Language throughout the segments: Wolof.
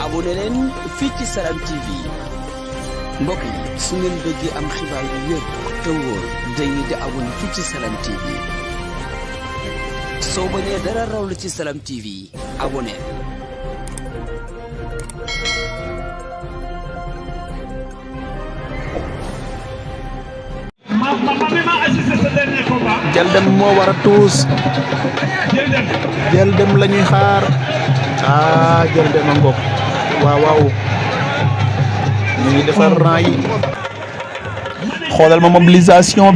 abonné leen fii ci Salam TV mbokk yi su ngeen bëggee am xibaar yu wér te wóor dañuy di abonné fii ci Salam TV soo bañee dara raw la ci Salam TV abonné. Dialdem moo war a tuus Dialdem la ñuy xaar Dialdem a ngoog waaw ñu ngi defar rang yi xoolal ma mobilisation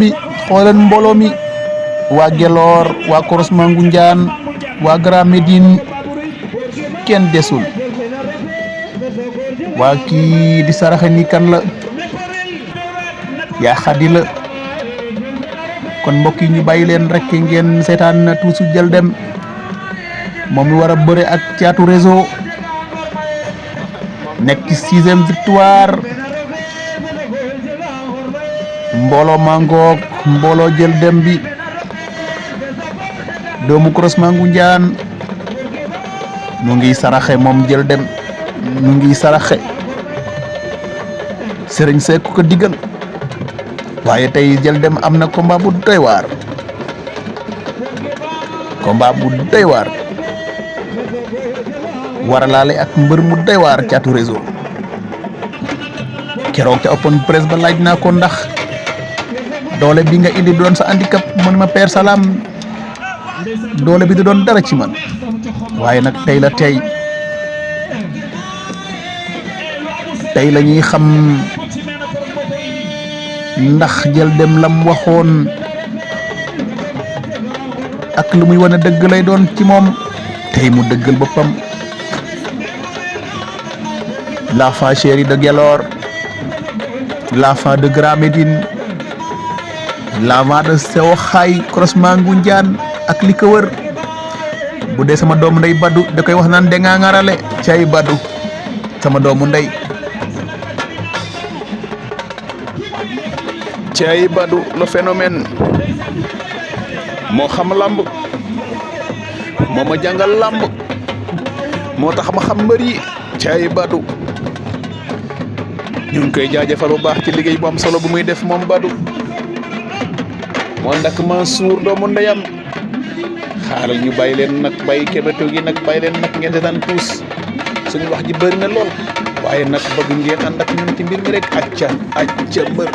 bi xoolal mbooloo mi waa Gelor waa Croisement Ngoundiane waa Grand Médine kenn desul waa kii di saraxe ni kan la yaa xadi la kon mbokk yi ñu bàyyi leen rek ngeen seetaan na tuusu Dialdem moom mi war a bëre ak Thiatou Réseau nekk ci 6e victoire mbooloo mangoog mbooloo Dialdem bi doomu Croisement Ngoundiane mu ngi saraxe moom Dialdem mu ngi saraxe Serigne Seck ko digal waaye tey Dialdem am na combat bu doy waar war a laale ak mbër mu doy waar Thiatou Réseau keroog ca open press ba laaj naa ko ndax doole bi nga indi doon sa handicap man ma Père Salam doole bi da doon dara ci man waaye nag tey la ñuy xam ndax Dialdem lam waxoon ak lu muy wane dëgg lay doon ci moom tey mu dëggal boppam l'enfant chéri de Gelor l'enfant de Grand Médine l'enfant de Sewxaay Croisement Ngoundiane ak li ko wër bu dee sama doomu ndey Badou da koy wax naan de nga ngarale cay Badou sama doomu ndey cay Badou le phénomène moo xam lamb moo ma jàngal lamb moo tax ma xam mbër yi cay Badou ñu ngi koy jaajëfal bu baax ci liggéey bu am solo bu muy def moom Badou moo ndak Mansour doomu ndeyam xaaral ñu bàyyi leen nag bàyyi kebeto gi nag bàyyi leen nag ngeen seetaan tuus suñu wax ji bëri na lool waaye nag bëgg ngeen ànd ak ñun ci mbir mi rek acca mbër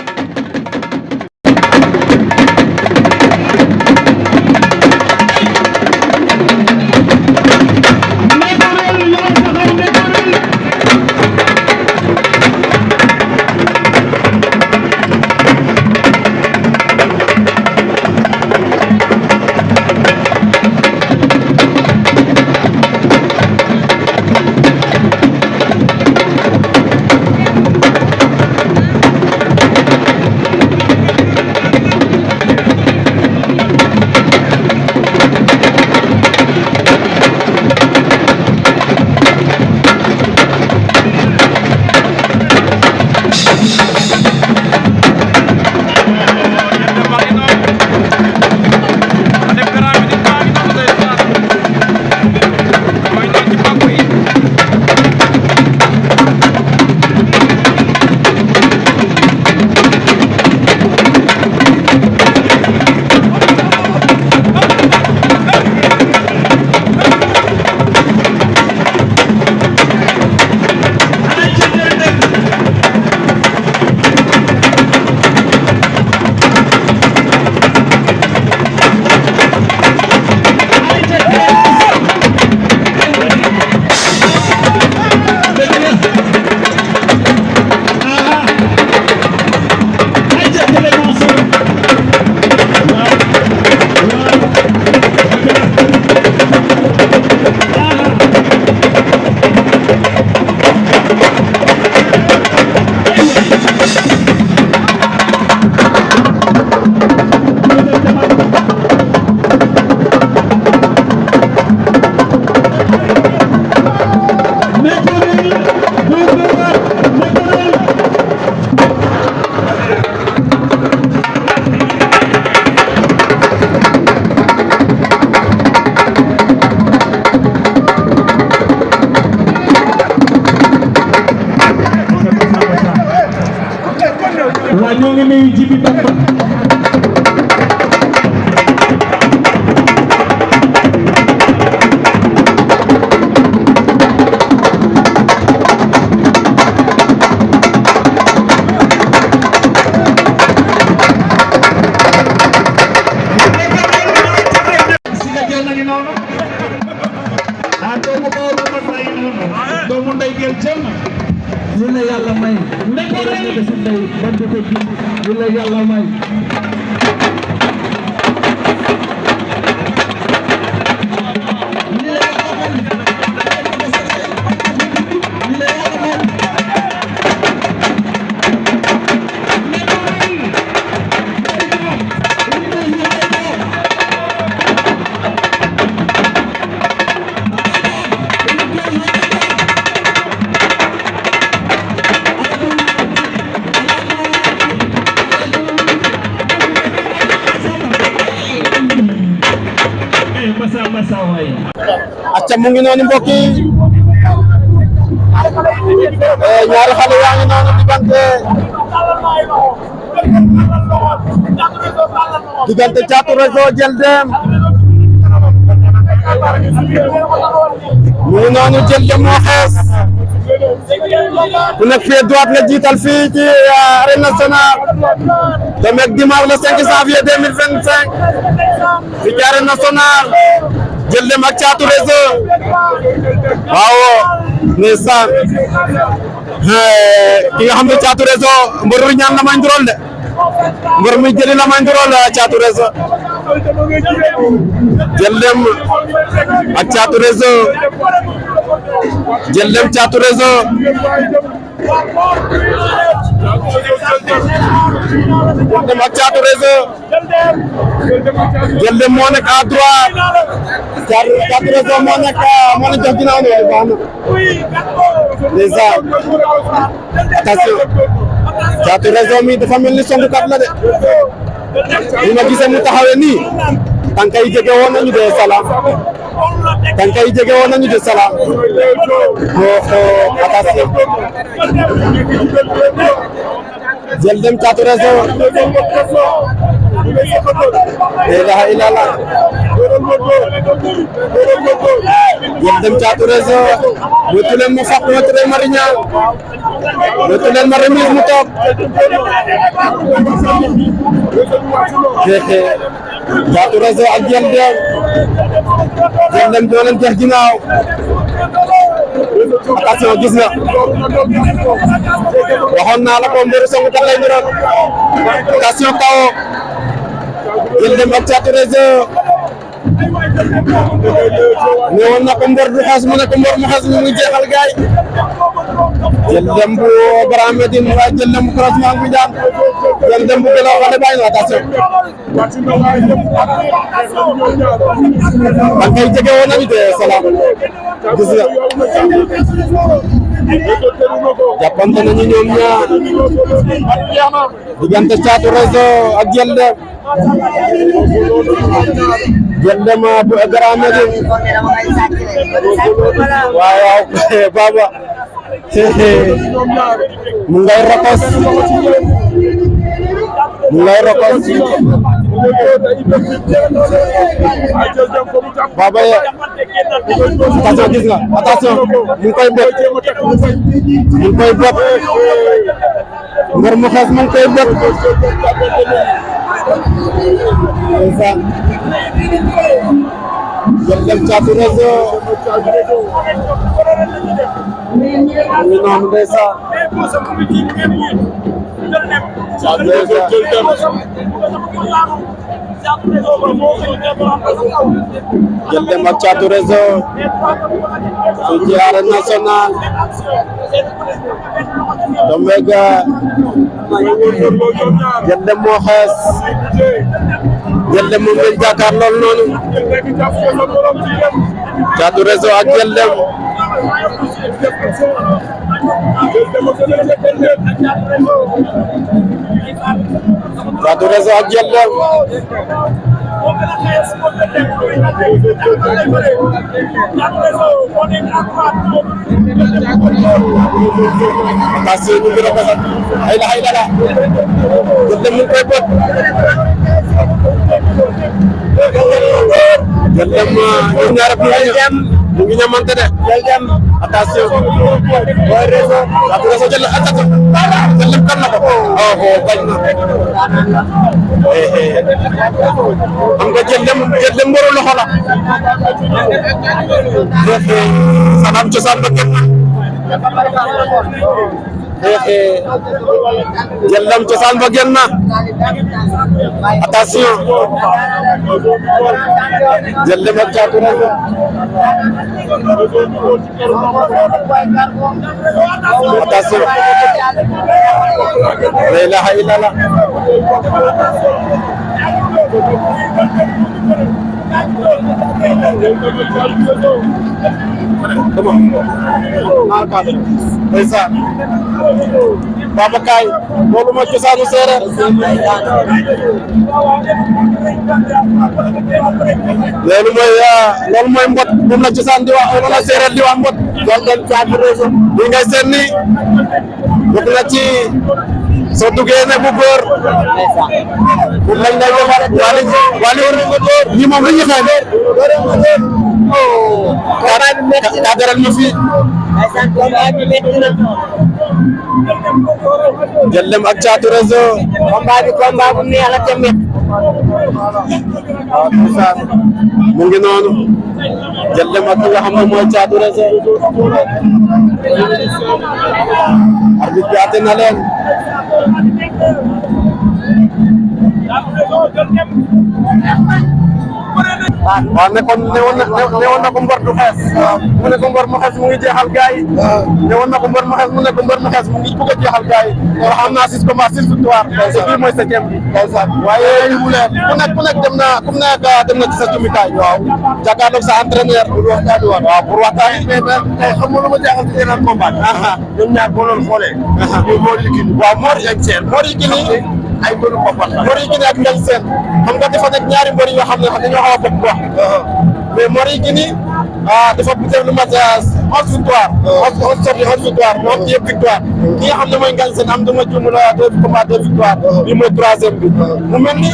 ñu la yàlla may ko rek nga ci ndey ba du ko gis ñu la yàlla may acca mu ngi noonu mbokk yi ñaari xale yaa ngi noonu diggante Thiatou Réseau Diel Deme mu ngi noonu Diel Deme moo xees ku nekk fii droite nga jiital fii ci arène nationale demeek dimanche le 5 janvier 2025 ci arène nationale Diel Deme ak Thiatou Réseau waaw ndeysaan ki nga xam ne Thiatou Réseau mbër mi ñaan la may ndurol de mbër mi jëli la may ndurol Thiatou Réseau Diel Deme ak Thiatou Réseau Diel Deme Thiatou Réseau Diel Deme ak Thiatou Réseau Diel Deme moo nekk à droite Thiatou Réseau moo nekk jox ginnaaw noonu baax na déjà attention Thiatou Réseau mi dafa mel ni songukat la de li ma gisee mu taxawee nii tànka yi jege woon nañu de salaam tànka yi jege woon nañu de salaam attention Diel Deme Thiatou Réseau la ilaha illallah Diel Deme Thiatou Réseau moytu leen ma fàq moytu leen ma riñaan moytu leen ma remise mu toog Thiatou Réseau ak Diel Deme doo leen jeex ginnaaw attention gis nga waxoon naa la ko mbëru songu kat lay niroon attention kawo Diel Deme ak Thiatou Réseau ñëwoon na ko mbër du xas mu ne ko mbër mu xas mu ngi jeexal gaay Diel Deme bu Grand Médine waaye Diel Deme bu croisement bi daan Diel Deme bu gëlaw xale bàyyi na attention man kay jege woon nañu de salaam gis nga jàppante nañu ñoom ñaar diggante Thiatou Réseau ak Diel Deme Diel Deme bu Grand Médine waaw baba mu ngay rokos baba ye attention gis nga attention mu ngi koy bot mbër mu xees mu ngi koy bot Diel Deme Thiatou Réseau mu ngi noonu ndeysaan Thiatou Réseau Diel Deme ak Thiatou Réseau fii ci arène nationale Dombega Diel Deme moo xees Diel Deme moom lañ jàkkaar lool noonu Thiatou Réseau ak Diel Deme Thiatou Réseau ak Diel Deme attention ñu ngi rafet ay la Diel Deme mu ngi koy bot Diel Deme ñoom ñaar mu ngi ñamante de attention Thiatou Réseau jël attention Diel Deme kan na ko bañ na am nga Diel Deme mboru loxo la salaam cosaan ba kenn Jëlem cosaan ba génn na attention Jëlem ak Caatu Rezo attention la ilaha illallah ndeysaan Baba Kaay loolu mooy cosaanu séeréer loolu mooy mbot moom la cosaan di wax loolu la séeréer di wax mbot Jëlem Caatu Rezo li ngay seen ni bokk na ci soo duggee ne bu góor pour lañ lay defar wali war nga góor ñi moom li ñu xeex ka daral ma fii Jëlem ak Caatu Rezo combat bu neex la tamit mu ngi noonu Jëlem ak ki nga xam ne mooy Caatu Rezo arbitre bi àtte na leen waaw newoon na ko mbor du xees mu ne ko mbor mu xees mu ngi jeexal gaay newoon na ko mbor mu xees mu ne ko mbor mu xees mu ngi bëgg a jeexal gaay te xam naa 6 combats 6 victoires te bii mooy 7e bi waaye ku nekk dem na ci sa jumikaay waaw jàkkaarloog sa entraîneur pour waxtaani woon waaw pour waxtaani mais tey xam nga lu ma jaaxal ci yeneen combat ñoom ñaar boo doon xoolee ñu Mor Yekini waaw Mor Yekini ay mbëru boppam Mor Yekini ak Ngagne Sène xam nga dafa nekk ñaari mbër yoo xam ne dañoo xaw a bokk wax mais Mor Yekini dafa def lu mat 11 victoire 11 sorties 11 victoire mu am ci yëpp victoire ki nga xam ne mooy Ngagne Sène am dama juum la 2 combats 2 victoire bii mooy 3e bi mu mel ni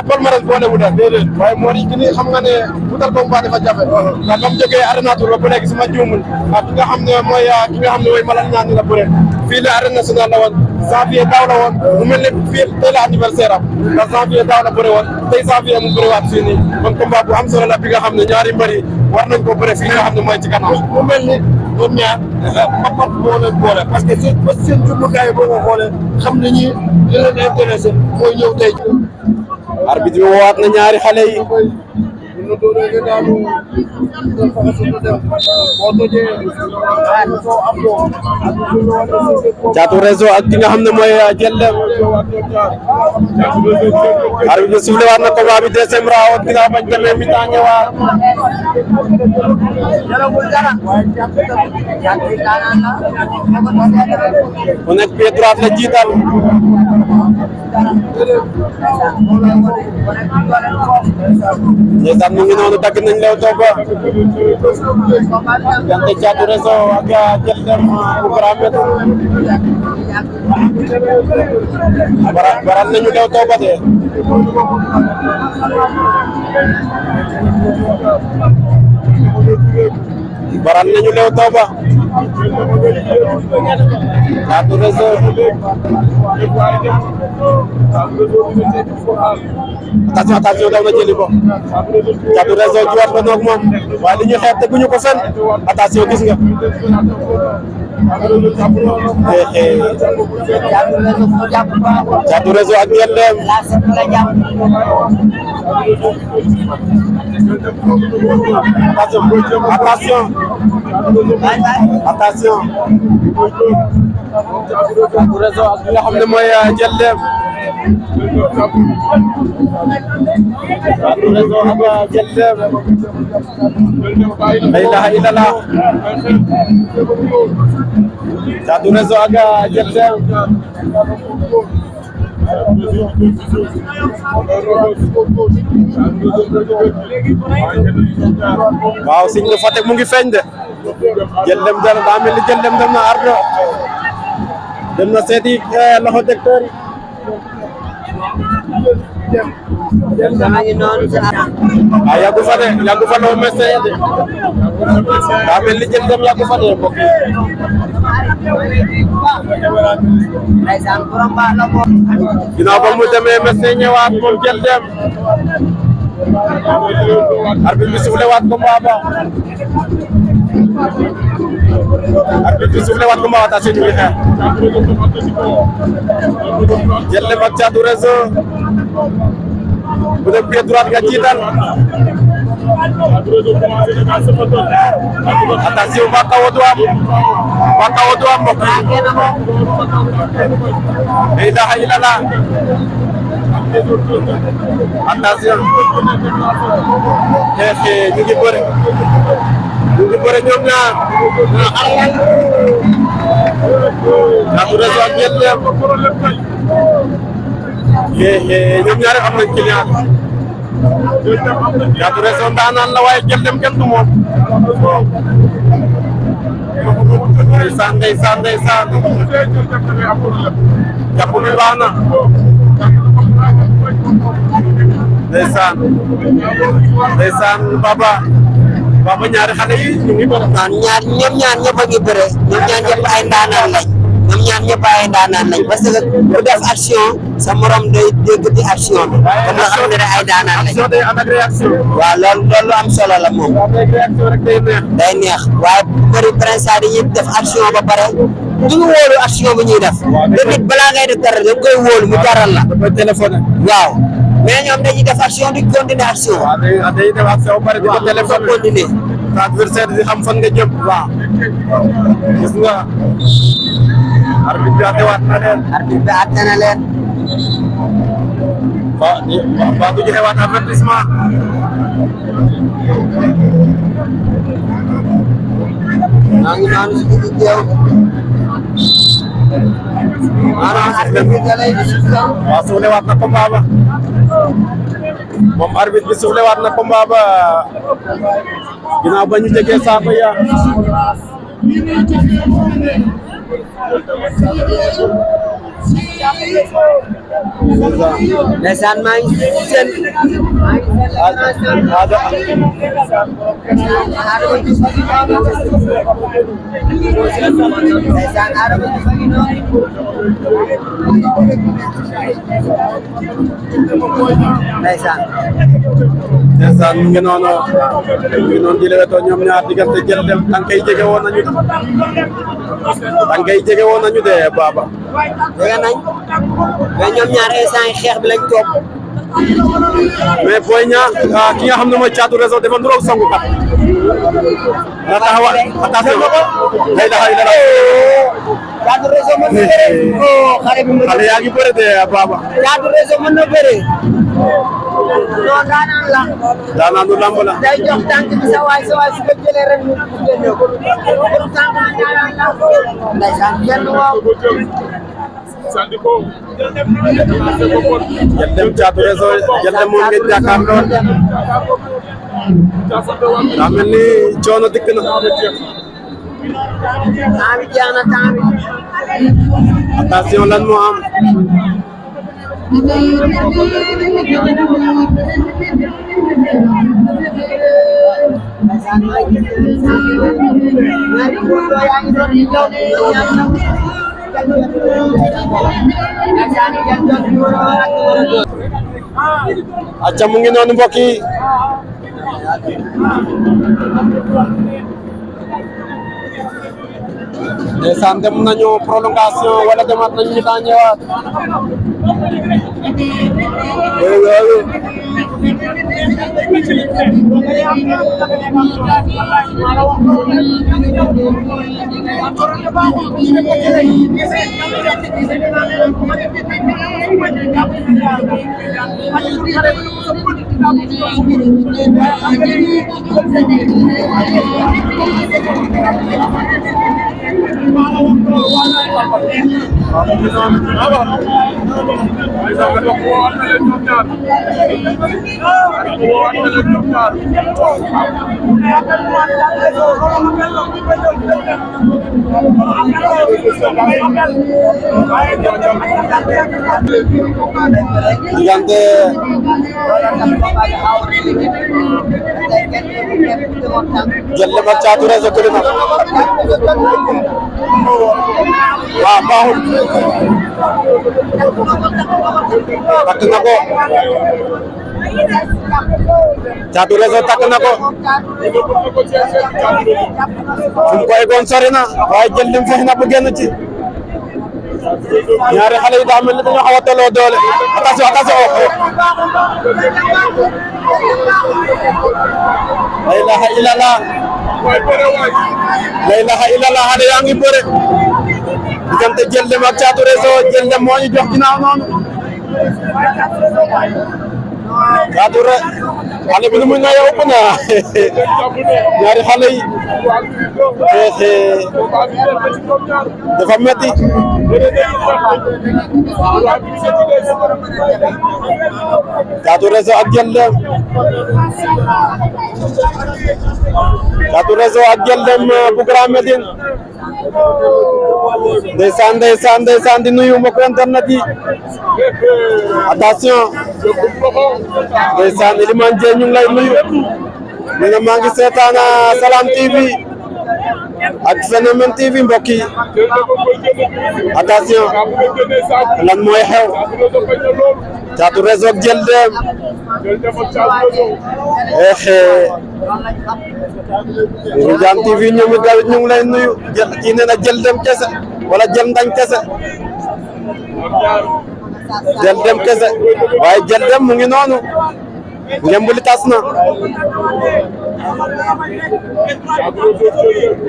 palmarès boole wu dal déedéet waaye Mor Yekini xam nga ne wutal combat dafa jafe ndax ba mu jógee Arena Tour ba léegi sama juumul ki nga xam ne mooy Malal Niani la bëre fii la Arène Nationale la woon janvier daaw la woon mu mel ne fii tey la anniversaire am ndax janvier daaw la bëre woon tey janvier mu bëriwaat fii nii kon combat bu am solo la bi nga xam ne ñaari mbëri war nañ ko bëre fii nga xam ne mooy ci kanam mu mel ni ñoom ñaar mbapat moo leen boole parce que seen jumtukaay boo ko xoolee xam ne ñi li leen intéressé mooy ñëw tey arbitre bi woowaat na ñaari xale yi Caatu Rezo ak ki nga xam ne mooy Jëlem arbitre bi sifflé waat na combat bi 2e round ginnaaw bañ demee mi-temps ñëwaat mu nekk pied droit la jiital ndeysaan mu ngi noonu dagg nañ lew tooba diggante Caatu Rezo ak Jëlem bu Grand Médine baral nañu lew tooba de baral nañu lew tooba Caatu Rezo attention daw na jëli ko Caatu Rezo jiwaat ko noog moom waaye li ñu xeex teguñu ko fenn attention gis nga Caatu Rezo ak Jëlem attention Caatu Rezo ak li nga xam ne mooy Jëlem Caatu Rezo ak Jëlem la ilaha illallah Caatu Rezo ak Jëlem waaw signe de Fatick mu ngi feeñ de Jëlem dara daa mel ni Jëlem dem na ardo dem na seeti loxo docteur yi yàggu fa de yàggu fa loo médecin de daa mel ni Jëlem yàggu fa de mbokk yi ginnaaw ba mu demee médecin ñëwaat moom Jëlem arbitre bi sifflé waat combat ba arbitre bi sifflé waat combat attention ñu ngi xeex Diétlé ak Thiatou Réseau bu dee pied droite nga jiital attention ba kaw du am mbokk yi la ilaha illallah attention ñu ngi bëre ñoom ñaar Thiatou Réseau ak Diétlé ñoom ñaar am nañ client Thiatou Réseau ndaanaan la waaye Diétlé kenn du moom ndeysaan jàpp bi baax na ndeysaan baba ñaari xale yi ñu ngi bëre ñoom ñaar ñëpp a ngi bëre ñoom ñaar ñëpp ay ndaanaan lañ parce que ku def action sa morom day déggati action bi comme nga xam ne ay ndaanaan lañ action day ànd ak réaction waaw loolu am solo la moom réaction rek day neex waaye bëri prince dañuy def action ba pare duñu wóolu action bi ñuy def te nit balaa ngay def dara da koy wóolu mu jaral la téléphoné waaw mais ñoom dañuy def action di continuer action dañuy def action ba pare di ko téléphoné continuer sa adversaire di xam fan nga jëm waaw gis nga arbitre bi àttewaat na leen ba du joxewaat avertissement maa ngi naan si digg géew maanaam arbitre bi lay waaw suufle waat na combat ba moom arbitre bi suufle waat na combat ba ginnaaw ba ñu jegee saako ya ndeysaan maa ngi seen ndeysaan ñu ngi noonu di leewtoo ñoom ñaar diggante Diétlé tànk yi jege woon nañu de baba jege nañ mais ñoom ñaar instant yi xeex bi lañ toog mais Boy Niang ki nga xam ne mooy Thiatou Réseau dafa nduroog songu kat na taxawa attention lay daxay dara Thiatou Réseau mën na bëre xale yaa ngi bëre de baba Thiatou Réseau mën na bëre non daanaan lu lamb la day jox tànk bi sa waay su ko jëlee ren mu génne ko tànk bi daanaan la ndeysaan kenn waaw Diétlé Thiatou Réseau Diétlé moom ngeen jàkkaarloo daa mel ni coono dikk na temps bi jeex na temps bi attention lan moo am acca mu ngi noonu mbokk yi ndeysaan dem nañu prolongation wala demaat nañu ñu taa ñëwaat diggante Diétlé ak Thiatou Réseau tëdd na waaw baaxul takk na ko Caatu Réseau takk na ko fu mu ko eggoon sori na waaye jël dem fexe na bu génn ci ñaari xale yi daa mel ni dañoo xaw a tolloo doole attention la ilaha illallah la ilaha illallah xale yaa ngi bëre diggante jël dem ak Caatu Réseau jël dem moo ñu jox ginnaaw noonu Caatu Réseau xale bi lu muy noyyi ëpp na ñaari xale yi dafa metti Caatu Réseau ak jël dem Caatu Réseau ak jël dem bu Grand Médine ndeysaan di nuyu mbokk internet yi attention ndeysaan Elimane Dieng ñu ngi lay nuyu ni nga maa ngi seetaan Salam TV ak Phénomène TV mbokk yi attention lan mooy xew Caatu Réseau ak jël dem Ngoundiane TV ñoom it daal ñu ngi lay nuyu kii nee na jël dem kese wala jël ndañ kese jël dem kese waaye jël dem mu ngi noonu ngemb li tas na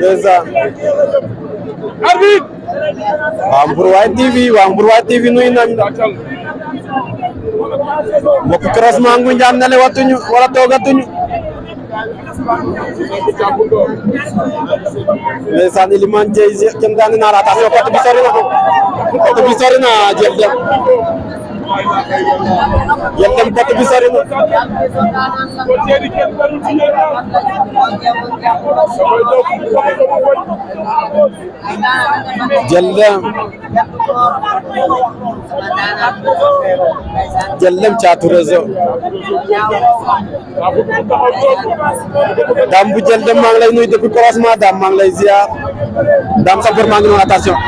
déjà arbitre waa Mbour TV nuyu nañ mbokk croisement Ngoundiane ne le watuñu wala toogatuñu ndeysaan Elimane Dieng kenn daan naa la attention côté bi sori na jël dem côté bi sori na jël dem Caatu Réseau Dame bu jël dem maa ngi lay nuyu depuis croisement Dame maa ngi lay ziar Dame sa bër maa ngi noonu attention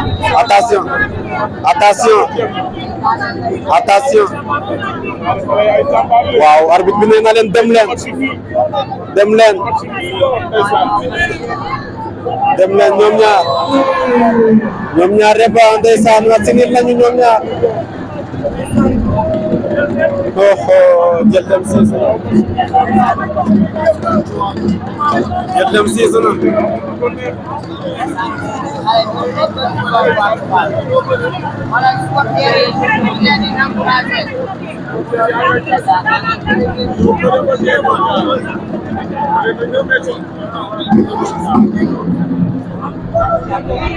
waaw arbitre bi nee na leen dem leen ñoom ñaar reba ndeysaan wa sinil lañu ñoom ñaar jël dem siisu na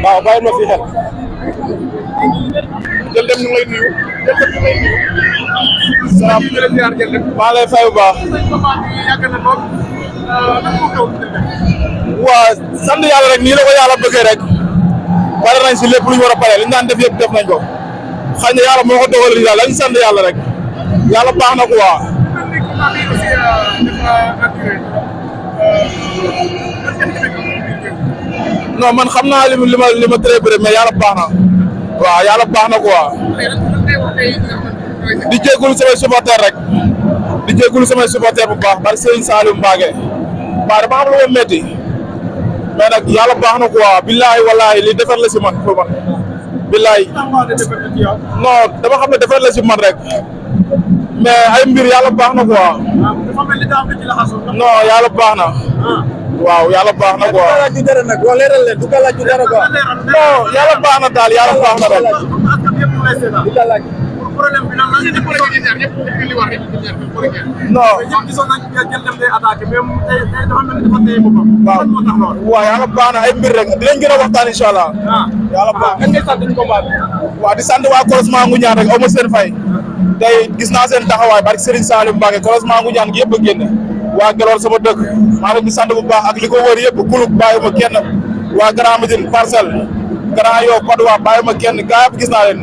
waaw bàyyi ma fi xel jël dem ñu ngi lay nuyu salaam maa lay fay bu baax waa sant yàlla rek nii la ko yàlla bëggee rek pare nañ si lépp lu ñu war a pare li ñu daan def yëpp def nañ ko xëy na yàlla moo ko dogal li daal lañ sant yàlla rek yàlla baax na ko waa non man xam naa li ma très bëri mais yàlla baax na waaw yàlla baax na quoi di jégalu samay supporter rek di jégalu samay supporter bu baax bari Serigne Saliou Mbacké waaw dama am lu ma métti mais nag yàlla baax na quoi billahi wallahi li defar la si man pour man billahi non dama xam ne defar la si man rek mais ay mbir yàlla baax na quoi non yàlla baax na waaw yàlla baax na quoi non yàlla baax na daal yàlla baax na rek problème bi nag lan ngeen di bëri ñaar ñëpp li wax rek ñaar ñëpp bëri ngeen. non ñëpp gisoon nañ jël dem day attaqué mais tey dafa mel ni dafa téye boppam. waaw moo tax loolu. waaw yàlla baax na ay mbir rek dinañ gën a waxtaan incha allah. yàlla baax na ngay sant ci combat bi. waaw di sant waa croisement Ngoundiane rek aw ma seen fay tey gis naa seen taxawaay barke Serigne Saliou Mbacké croisement Ngoundiane gi yëpp a génn waa Gelor sama dëkk maa ngi di sant bu baax ak li ko wër yëpp kulub bàyyiwuma kenn waa Grand Médine Parcelles Grand Yoff Patte d'Oie bàyyiwuma kenn gaa yëpp gis naa leen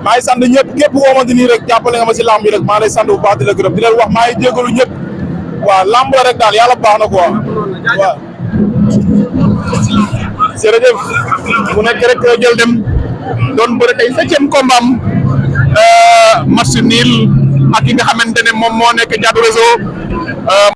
maa ngi sant ñëpp képp koo xamante ni rek jàppale nga ma si lamb yi rek maa lay sant bu baax di la gërëm di leen wax maa ngi jégalu ñëpp waaw lamb la rek daal yàlla baax na quoi waaw. jërëjëf mu nekk rek jël dem doon bëri tey 7e combat am match nul ak ki nga xamante ne moom moo nekk Caatu Réseau